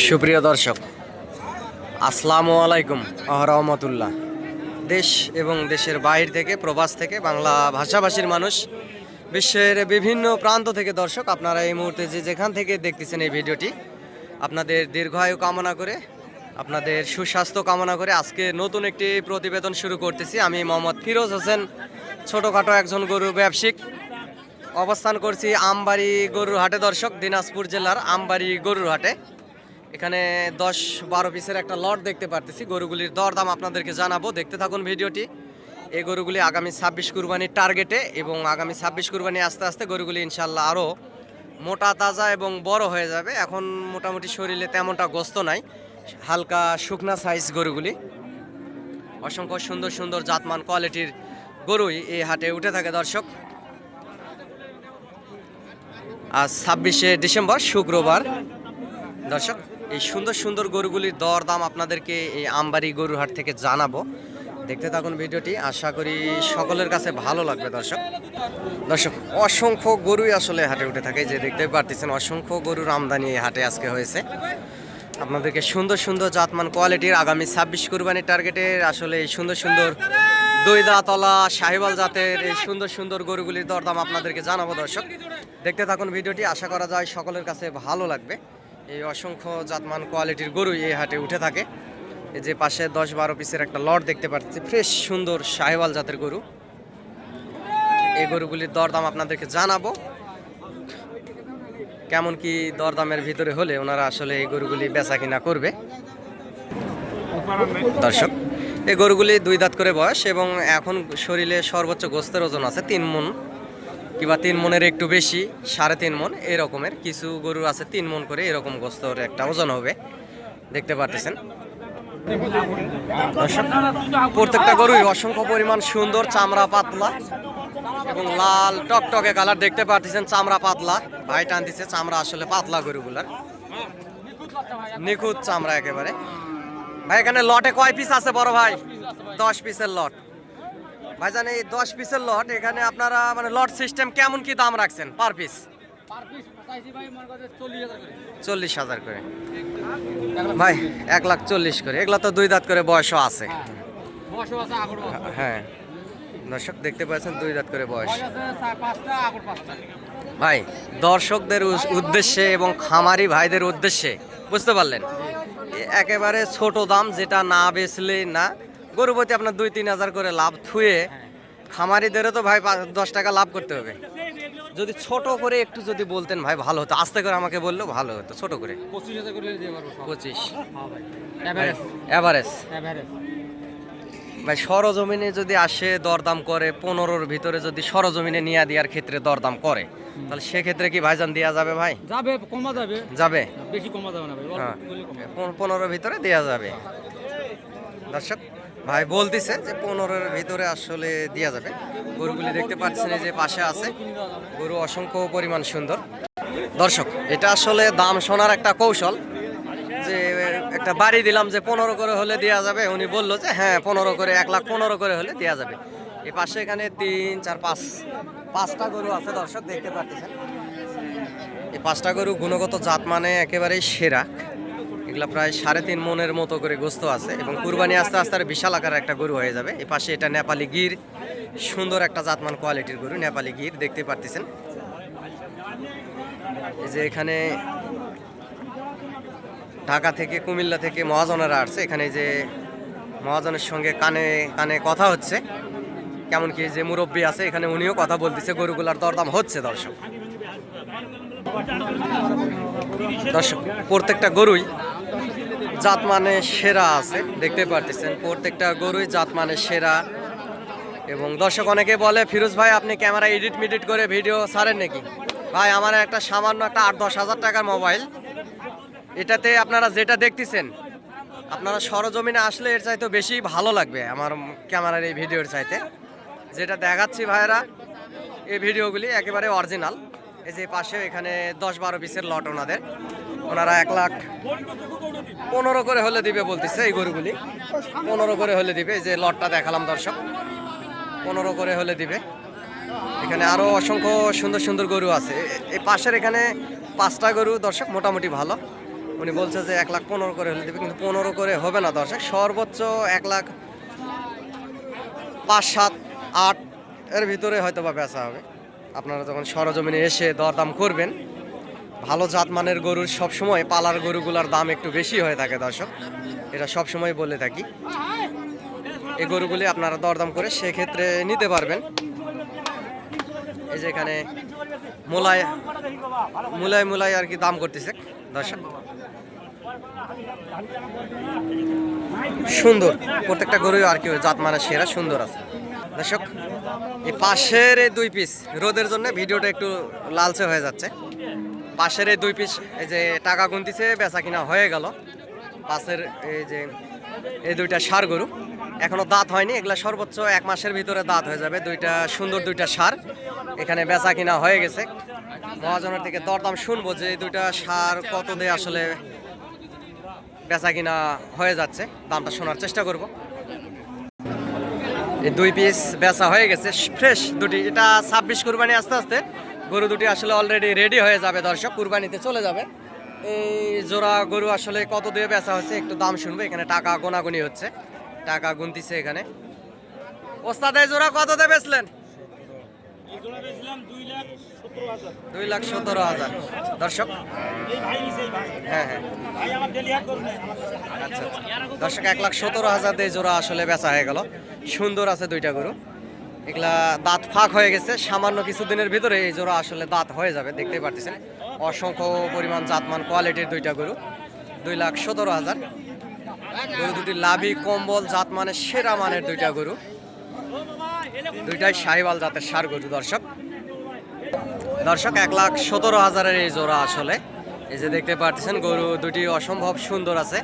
সুপ্রিয় দর্শক, আসসালামু আলাইকুম রহমতুল্লাহ। দেশ এবং দেশের বাইরে থেকে, প্রবাস থেকে, বাংলা ভাষাভাষীর মানুষ, বিশ্বের বিভিন্ন প্রান্ত থেকে দর্শক আপনারা এই মুহূর্তে যেখান থেকে দেখতেছেন এই ভিডিওটি, আপনাদের দীর্ঘায়ু কামনা করে, আপনাদের সুস্বাস্থ্য কামনা করে আজকে নতুন একটি প্রতিবেদন শুরু করতেছি। আমি মোহাম্মদ ফিরোজ হোসেন, ছোটোখাটো একজন গরু ব্যবসায়িক। অবস্থান করছি আমবাড়ি গরুর হাটে দর্শক, দিনাজপুর জেলার আমবাড়ি গরুর হাটে। এখানে 10-12 পিসের একটা লট দেখতে পারতেছি। গরুগুলির দরদাম আপনাদেরকে জানাবো, দেখতে থাকুন ভিডিওটি। এই গরুগুলি আগামী 26 কুরবানির টার্গেটে, এবং আগামী 26 কুরবানি আস্তে আস্তে গরুগুলি ইনশাল্লাহ আরও মোটা তাজা এবং বড় হয়ে যাবে। এখন মোটামুটি শরীরে তেমনটা গোস্ত নাই, হালকা শুকনা সাইজ গরুগুলি। অসংখ্য সুন্দর সুন্দর জাতমান কোয়ালিটির গরুই এই হাটে উঠে থাকে দর্শক। আজ 26শে ডিসেম্বর শুক্রবার দর্শক, এই সুন্দর সুন্দর গরুগুলির দর দাম আপনাদেরকে এই আমবাড়ি গরুর হাট থেকে জানাবো। দেখতে থাকুন ভিডিওটি, আশা করি সকলের কাছে ভালো লাগবে দর্শক। অসংখ্য গরুই আসলে হাটে উঠে থাকে, যে দেখতে পারতেছেন অসংখ্য গরুর আমদানি এই হাটে আজকে হয়েছে। আপনাদেরকে সুন্দর সুন্দর জাতমান কোয়ালিটির আগামী 26 কুরবানির টার্গেটের আসলে এই সুন্দর সুন্দর দুই দাঁতলা শাহিওয়াল জাতের এই সুন্দর সুন্দর গরুগুলির দরদাম আপনাদেরকে জানাবো দর্শক। দেখতে থাকুন ভিডিওটি, আশা করা যায় সকলের কাছে ভালো লাগবে। এই অসংখ্য জাতমান কোয়ালিটির গরুই এই হাটে উঠে থাকে। এই যে পাশে 10-12 পিসের একটা লট দেখতে পাচ্ছি, ফ্রেশ সুন্দর শাহিওয়াল জাতের গরু। এই গরুগুলির দরদাম আপনাদেরকে জানাবো, কেমন কি দরদামের ভিতরে হলে ওনারা আসলে এই গরুগুলি বেচা কিনা করবে দর্শক। এই গরুগুলি 2 দাঁত করে বয়স, এবং এখন শরীরে সর্বোচ্চ গোস্তের ওজন আছে 3 মণ কিংবা 3 মণের একটু বেশি, 3.5 মণ এরকমের। কিছু গরু আছে 3 মণ করে এরকম গোস্তর একটা ওজন হবে, দেখতে পারতেছেন দর্শক। প্রত্যেকটা গরুই অসংখ্য পরিমাণ সুন্দর, চামড়া পাতলা এবং লাল টকটকে কালার, দেখতে পারতেছেন চামড়া পাতলা। ভাই টানতেছে, চামড়া আসলে পাতলা গরুগুলার, নিখুঁত চামড়া একেবারে। ভাই এখানে লটে কয় পিস আছে বড় ভাই? 10 পিসের লট। ভাইজান এই 10 পিসের লট, এখানে আপনারা মানে লট সিস্টেম কেমন কি দাম রাখছেন পার পিস? 40,000 করে ভাই, 1,40,000 করে। এগুলা তো 2 দাঁত করে বয়সও আছে। হ্যাঁ দর্শক, দেখতে পাচ্ছেন 2 দাঁত করে বয়স। ভাই দর্শকদের উদ্দেশ্যে এবং খামারি ভাইদের উদ্দেশ্যে, বুঝতে পারলেন, একেবারে ছোট দাম, যেটা না বেচলে না। গরু প্রতি আপনার 2-3 হাজার করে লাভ থুয়ে খামারিদেরও তো ভাই 10 টাকা লাভ করতে হবে। যদি ছোট করে একটু যদি বলতেন ভাই ভালো হতো, আস্তে করে আমাকে বললেও ভালো হতো। ছোট করে 25 এভারেজ ভাই। সরজমিনে যদি আসে দরদাম করে 15-র ভিতরে, যদি সরজমিনে নিয়ে দেওয়ার ক্ষেত্রে দরদাম করে, তাহলে সেক্ষেত্রে কি ভাইজান দেওয়া যাবে? ভাই যাবে, কমা যাবে, যাবে, বেশি কমা যাবে না ভাই, 15-র ভিতরে দেওয়া যাবে দর্শক। ভাই বলতেছে যে 15-র ভিতরে আসলে দেওয়া যাবে। গরুগুলি দেখতে পাচ্ছেন এই যে পাশে আছে, গরু অসংখ্য পরিমাণ সুন্দর দর্শক। এটা আসলে দাম শোনার একটা কৌশল, যে একটা বাড়ি দিলাম যে 15 করে হলে দেওয়া যাবে। উনি বললো যে হ্যাঁ 15 করে, 1,15,000 করে হলে দেওয়া যাবে। এই পাশে এখানে 3, 4, 5টা গরু আছে দর্শক, দেখতে পাচ্ছেন। এই 5টা গরু গুণগত জাত মানে একেবারেই সেরা। এগুলা প্রায় 3.5 মণের মতো করে গোস্ত আছে, এবং কুরবানি আস্তে আস্তে আর বিশাল আকারের একটা গরু হয়ে যাবে। এই পাশে এটা নেপালি গির, সুন্দর একটা জাতমান কোয়ালিটির গরু, নেপালি গির, দেখতে পাচ্ছেন। এই যে এখানে ঢাকা থেকে, কুমিল্লা থেকে মহাজনেরা আসছে এখানে। যে মহাজনের সঙ্গে কানে কানে কথা হচ্ছে, কেমন কি যে মুরব্বী আছে এখানে, উনিও কথা বলতেছে, গরুগুলার দরদাম হচ্ছে দর্শক। প্রত্যেকটা গরুই জাত মানে সেরা আছে, দেখতে পারতেছেন। প্রত্যেকটা গরুই জাত মানে সেরা। এবং দর্শক অনেকে বলে, ফিরোজ ভাই আপনি ক্যামেরা এডিট করে ভিডিও ছাড়েন নাকি? ভাই আমার একটা সামান্য একটা 8-10 হাজার টাকার মোবাইল, এটাতে আপনারা যেটা দেখতেছেন, আপনারা সরজমিনে আসলে এর চাইতে বেশি ভালো লাগবে আমার ক্যামেরার এই ভিডিওর চাইতে। যেটা দেখাচ্ছি ভাইয়েরা, এই ভিডিওগুলি একেবারে অরিজিনাল। এই যে পাশে এখানে 10-12 পিসের লট, ওনারা 1,15,000 করে হলে দিবে বলতেছে। এই গরুগুলি 15 করে হলে দিবে। এই যে লটটা দেখালাম দর্শক, 15 করে হলে দিবে। এখানে আরো অসংখ্য সুন্দর সুন্দর গরু আছে। এই পাশের এখানে 5টা গরু দর্শক, মোটামুটি ভালো। উনি বলছে যে 1,15,000 করে হলে দেবে, কিন্তু 15 করে হবে না দর্শক, সর্বোচ্চ 1,05,000, 7,000, 8,000 এর ভিতরে হয়তো বা বেচা হবে। আপনারা যখন সরজমিনে এসে দরদাম করবেন, ভালো জাতমানের গরুর সবসময় পালার গরুগুলোর দাম একটু বেশি হয়ে থাকে দর্শক, এটা সবসময় বলে থাকি। এই গরুগুলি আপনারা দরদাম করে সেক্ষেত্রে নিতে পারবেন। এই যে এখানে মূলায় আর কি দাম করতেছে দর্শক, সুন্দর প্রত্যেকটা গরু আর কি জাতমানের সেরা সুন্দর আছে দর্শক। এই পাশের এই 2 পিস রোদের জন্য ভিডিওটা একটু লালচে হয়ে যাচ্ছে। পাশের এই 2 পিস এই যে টাকা গুনতিছে, বেচা কিনা হয়ে গেল। পাশের এই যে এই 2টা ষাঁড় গরু এখনো দাঁত হয়নি, এগুলা সর্বোচ্চ 1 মাসের ভিতরে দাঁত হয়ে যাবে। 2টা সুন্দর 2টা ষাঁড় এখানে বেচা কিনা হয়ে গেছে। মহাজনের থেকে দরদাম শুনবো যে এই 2টা ষাঁড় কত দিয়ে আসলে বেচা কিনা হয়ে যাচ্ছে, দামটা শোনার চেষ্টা করব। এই 2 পিস বেচা হয়ে গেছে ফ্রেশ দুটি, এটা 26 কুরবানি আস্তে আস্তে গরু দুটি আসলে অলরেডি রেডি হয়ে যাবে দর্শক, কুরবানিতে চলে যাবে। এই জোড়া গরু আসলে কত দিয়ে বেচা হচ্ছে একটু দাম শুনবো। এখানে টাকা গোনাগুনি হচ্ছে, টাকা গুনতিছে এখানে। ওস্তাদ এই জোড়া কত দিয়ে বেচলেন? 2,17,000 দর্শক। হ্যাঁ হ্যাঁ আচ্ছা দর্শক, 1,17,000 দিয়ে জোড়া আসলে বেচা হয়ে গেল। সুন্দর আছে 2টা গরু, এগুলা দাঁত ফাঁক হয়ে গেছে, সামান্য কিছুদিনের ভিতরে এই জোড়া আসলে দাঁত হয়ে যাবে, দেখতেই পারতেছেন। অসংখ্য পরিমাণ জাতমান কোয়ালিটির 2টা গরু, 2,17,000। গরু দুটি লাভি কম্বল জাতমানের সেরা মানের 2টা গরু, 2টাই শাহিওয়াল জাতের ষাঁড় গরু দর্শক। 1,17,000 এই জোড়া আসলে এই যে দেখতে পাচ্ছেন, গরু দুটি অসম্ভব সুন্দর আছে,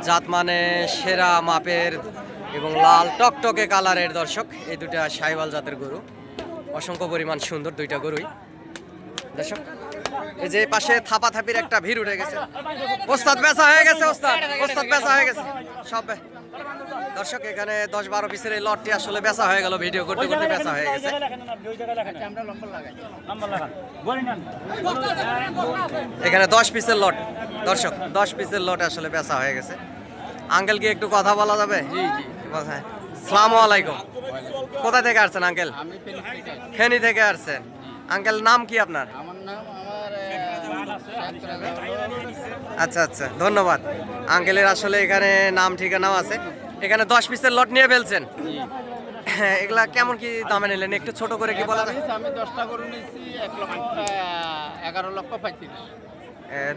জাতমানে সেরা মাপের এবং লাল টকটকে কালারের দর্শক। এই 2টা শাহিওয়াল জাতের গরু, অসংখ্য পরিমাণ সুন্দর 2টা গরুই দর্শক। এই যে পাশে থাপাথাপির একটা ভিড় উঠে গেছে। ওস্তাদ বেচা হয়ে গেছে, ওস্তাদ বেচা হয়ে গেছে সব দর্শক। এখানে 10-12 পিসের এই লটটি আসলে বেচা হয়ে গেল, ভিডিও করতে করতে বেচা হয়ে গেছে। এখানে 10 পিসের লট দর্শক, 10 পিসের লট আসলে বেচা হয়ে গেছে। আঙ্কেল কি একটু কথা বলা যাবে? জি জি। আসসালামু আলাইকুম। কোথা থেকে আসছেন আঙ্কেল? ফেনী থেকে আসছেন। আঙ্কেল নাম কি আপনার? আচ্ছা আচ্ছা, ধন্যবাদ। আঙ্কেলের আসলে এখানে নাম ঠিকানাও আছে। এখানে 10 পিসের লট নিয়ে ফেলছেন, এগুলা কেমন কি দামে নিলেন একটু ছোট করে কি বলা যায়? আমি 10টা করে নিয়েছি 11,35,000।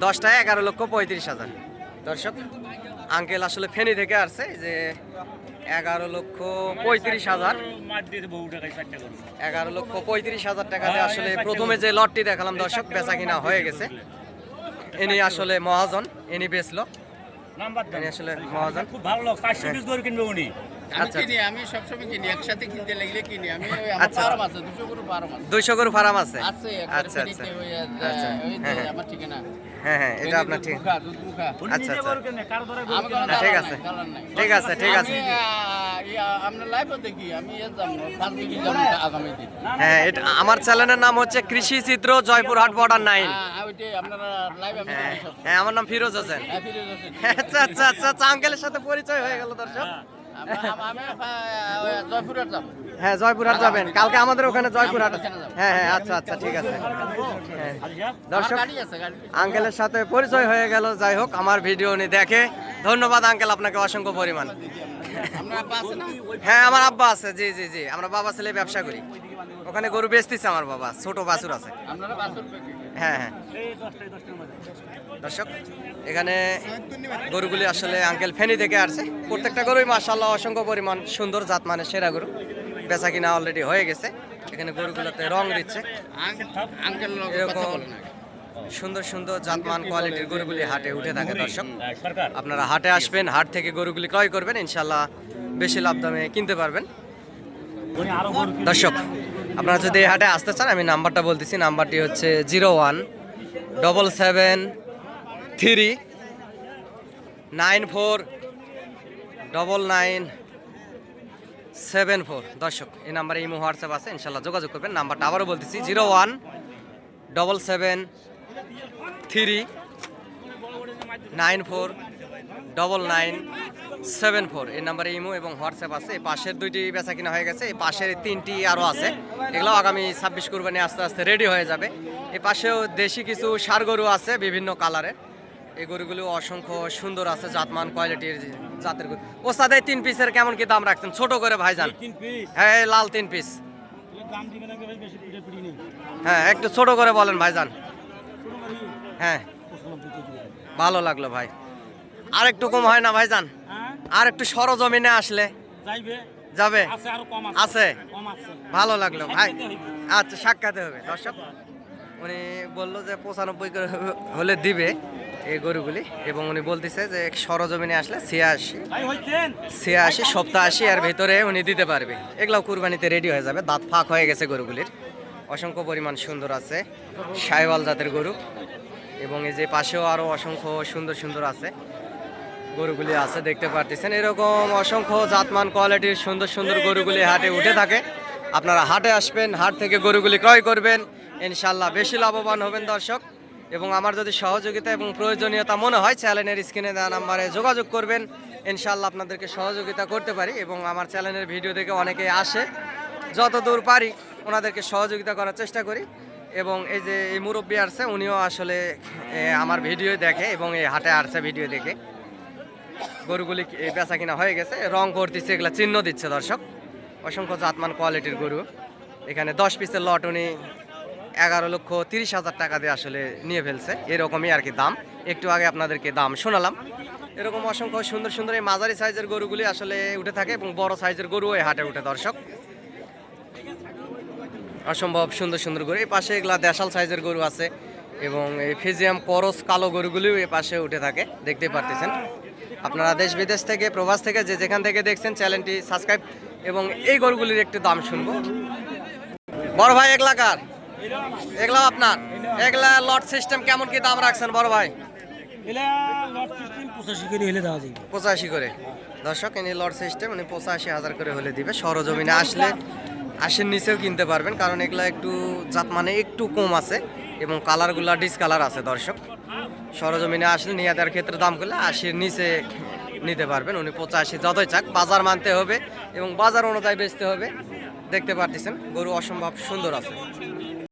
10টায় 11,35,000 দর্শক। আঙ্কেল আসলে ফেনী থেকে আসছে, যে 11,35,000, 11,35,000 টাকাতে আসলে প্রথমে যে লটটি দেখালাম দর্শক, বেচা কিনা হয়ে গেছে। ইনি আসলে মহাজন, ইনি বেচলো, ইনি আসলে মহাজন। খুব ভালো লোক, 400 পিস গরু কিনবে উনি। আচ্ছা কিনি, আমি সবসময় কিনি, একসাথে কিনতে লাগলে কিনি। আমি ওই আমার আচ্ছা। ফার্ম আছে, 200 গরু ফার্ম আছে। 200 গরু ফার্ম আছে? আছে আচ্ছা আচ্ছা আচ্ছা, ওই হ্যাঁ, যে হ্যাঁ। আমার ঠিকানা। হ্যাঁ হ্যাঁ, এটা আপনার ঠিক। দুধ মুখা। উনি আচ্ছা, নিজে আচ্ছা। গরু কেনে, কারো ধরে গরু আমি কেনে কোনো না। ঠিক দালাল আছে। নাই, দালাল নাই। ঠিক আছে ঠিক আছে। আমরা লাইভে দেখি, আমি এর দাম 5 কেজি দাম আগামী দিন। হ্যাঁ, এটা আমার চ্যানেলের নাম হচ্ছে কৃষি চিত্র, জয়পুরহাট বর্ডার 9। ওইটাই আপনারা লাইভ আমি হ্যাঁ দেখি সব। হ্যাঁ, আমার নাম ফিরোজ হোসেন। হ্যাঁ, ফিরে যাচ্ছে। আচ্ছা আচ্ছা আচ্ছা আচ্ছা, আঙ্কেলের সাথে পরিচয় হয়ে গেল দর্শক। আমি জয়পুরের দাম। হ্যাঁ, জয়পুরহাট যাবেন কালকে, আমাদের ওখানে জয়পুরহাট আছে। হ্যাঁ হ্যাঁ আচ্ছা আচ্ছা ঠিক আছে। হ্যাঁ দর্শক, গাড়ি আছে, গাড়ি। আঙ্কেলের সাথে পরিচয় হয়ে গেল। যাই হোক, আমার ভিডিও উনি দেখে, ধন্যবাদ আঙ্কেল আপনাকে অসংখ্য পরিমাণ। আপনার আব্বা আছে না? হ্যাঁ, আমার আব্বা আছে, জি জি জি, আমরা বাবা ছেলে ব্যবসা করি, ওখানে গরু বেচতেছে আমার বাবা, ছোট বাছুর আছে। আপনারা 500 টাকা কেজি। হ্যাঁ হ্যাঁ দর্শক, এখানে গরুগুলি আসলে আঙ্কেল ফেনী থেকে আসছে। প্রত্যেকটা গরুই মাশাআল্লাহ অসংখ্য পরিমাণ সুন্দর জাত মানে সেরা গরু, বেচা কিনা অলরেডি হয়ে গেছে। এখানে গরুগুলোতে রং দিচ্ছে, আঙ্কেল কথা এরকম বলেন আগে। সুন্দর সুন্দর জাতমান কোয়ালিটির গরুগুলি হাটে উঠে থাকে দর্শক। সরকার আপনারা হাটে আসবেন, হাট থেকে গরুগুলি ক্রয় করবেন, ইনশাল্লাহ বেশি লাভ দামে কিনতে পারবেন উনি আরো গরু দর্শক। আপনারা যদি এই হাটে আসতে চান, আমি নাম্বারটা বলতেছি, নাম্বারটি হচ্ছে 0177399974 দর্শক। এই নাম্বারে ইমো হোয়াটসঅ্যাপ আছে, ইনশাল্লাহ যোগাযোগ করবেন। নাম্বারটা আবারও বলতেছি 017739 949974 এই নাম্বারে ইমো এবং হোয়াটসঅ্যাপ আছে। এই পাশের দুইটি বেচা কিনা হয়ে গেছে, এই পাশের তিনটি আরও আছে, এগুলো আগামী 26 কুরবানি আস্তে আস্তে রেডি হয়ে যাবে। এই পাশেও দেশি কিছু ষাঁড় গরু আছে বিভিন্ন কালারের, এই গরুগুলো অসংখ্য সুন্দর আছে, জাতমান কোয়ালিটির জাতের গরু। ওস্তাদ এই 3 পিসের কেমন কি দাম রাখছেন ছোট করে ভাইজান? 3 পিস হ্যাঁ এই লাল 3 পিস, দাম দিবেন আগে ভাই, বেশি পিঠে পিড়ি নেই। হ্যাঁ একটু ছোট করে বলেন ভাইজান। হ্যাঁ 95 কেজি দেবেন। ভালো লাগলো ভাই, আর একটু কম হয় না ভাইজান? হ্যাঁ আর একটু সরজমিনে আসলে যাইবে, যাবে? আছে আরো কম আছে? কম আছে। ভালো লাগলো ভাই। সাক্ষাতে হইবে। আচ্ছা সাক্ষাতে হবে দর্শক, উনি বললো যে 95 করে হলে দিবে এই গরুগুলি, এবং উনি বলতেছে যে সরজমিনে আসলে 86 ভাই হইছেন 87 এর ভিতরে উনি দিতে পারবে। এগুলাও কুরবানিতে রেডি হয়ে যাবে, দাঁত ফাঁক হয়ে গেছে গরুগুলির, অসংখ্য পরিমাণ সুন্দর আছে, সাইওয়াল জাতের গরু। এবং এই যে পাশেও আরও অসংখ্য সুন্দর সুন্দর আছে গরুগুলি আছে, দেখতে পারতেছেন। এরকম অসংখ্য জাতমান কোয়ালিটির সুন্দর সুন্দর গরুগুলি হাটে উঠে থাকে। আপনারা হাটে আসবেন, হাট থেকে গরুগুলি ক্রয় করবেন, ইনশাল্লাহ বেশি লাভবান হবেন দর্শক। এবং আমার যদি সহযোগিতা এবং প্রয়োজনীয়তা মনে হয় চ্যানেলের স্ক্রিনে দেওয়া নাম্বারে যোগাযোগ করবেন, ইনশাল্লাহ আপনাদেরকে সহযোগিতা করতে পারি। এবং আমার চ্যানেলের ভিডিও দেখে অনেকে আসে, যতদূর পারি ওনাদেরকে সহযোগিতা করার চেষ্টা করি। এবং এই যে এই মুরব্বী আসছে, উনিও আসলে আমার ভিডিও দেখে এবং এই হাটে আসছে ভিডিও দেখে। গরুগুলি বেচা কিনা হয়ে গেছে, রং করতেছে, এগুলা চিহ্ন দিচ্ছে দর্শক। অসংখ্য জাতমান কোয়ালিটির গরু, এখানে 10 পিসের লট উনি 11,30,000 টাকা দিয়ে আসলে নিয়ে ফেলছে, এরকমই আর কি দাম। একটু আগে আপনাদেরকে দাম শোনালাম। এরকম অসংখ্য সুন্দর সুন্দর এই মাঝারি সাইজের গরুগুলি আসলে উঠে থাকে, এবং বড় সাইজের গরু এই হাটে উঠে দর্শক। অসম্ভব সুন্দর সুন্দর গরু, এই পাশে এগুলা দেশাল সাইজের গরু আছে, এবং এই ফিজিয়াম করস কালো গরুগুলিও এই পাশে উঠে থাকে, দেখতেই পারতেছেন। আপনারা দেশ বিদেশ থেকে, প্রবাস থেকে, যে যেখান থেকে দেখছেন চ্যানেলটি সাবস্ক্রাইব। এবং এই গরুগুলির একটু দাম শুনবো। বড় ভাই এগুলা কার? এগুলা আপনার? এগুলা লট সিস্টেম কেমন কি দাম রাখছেন বড় ভাই? এলা লট সিস্টেম 85 করে হলে দেওয়া যাবে। 85 করে দর্শক, ইনি লট সিস্টেম উনি 85,000 করে হলে দিবে। সরজমিনে আসলে 80-র নিচেও কিনতে পারবেন, কারণ এগুলা একটু জাত মানে একটু কম আছে, এবং কালারগুলা ডিসকালার আছে দর্শক। সরজমিনে আসলে নিয়ে দেওয়ার ক্ষেত্রে দাম করলে 80-র নিচে নিতে পারবেন। উনি 85 যতই চাক, বাজার মানতে হবে এবং বাজার অনুযায়ী বেচতে হবে। দেখতে পারতেছেন গরু অসম্ভব সুন্দর আছে।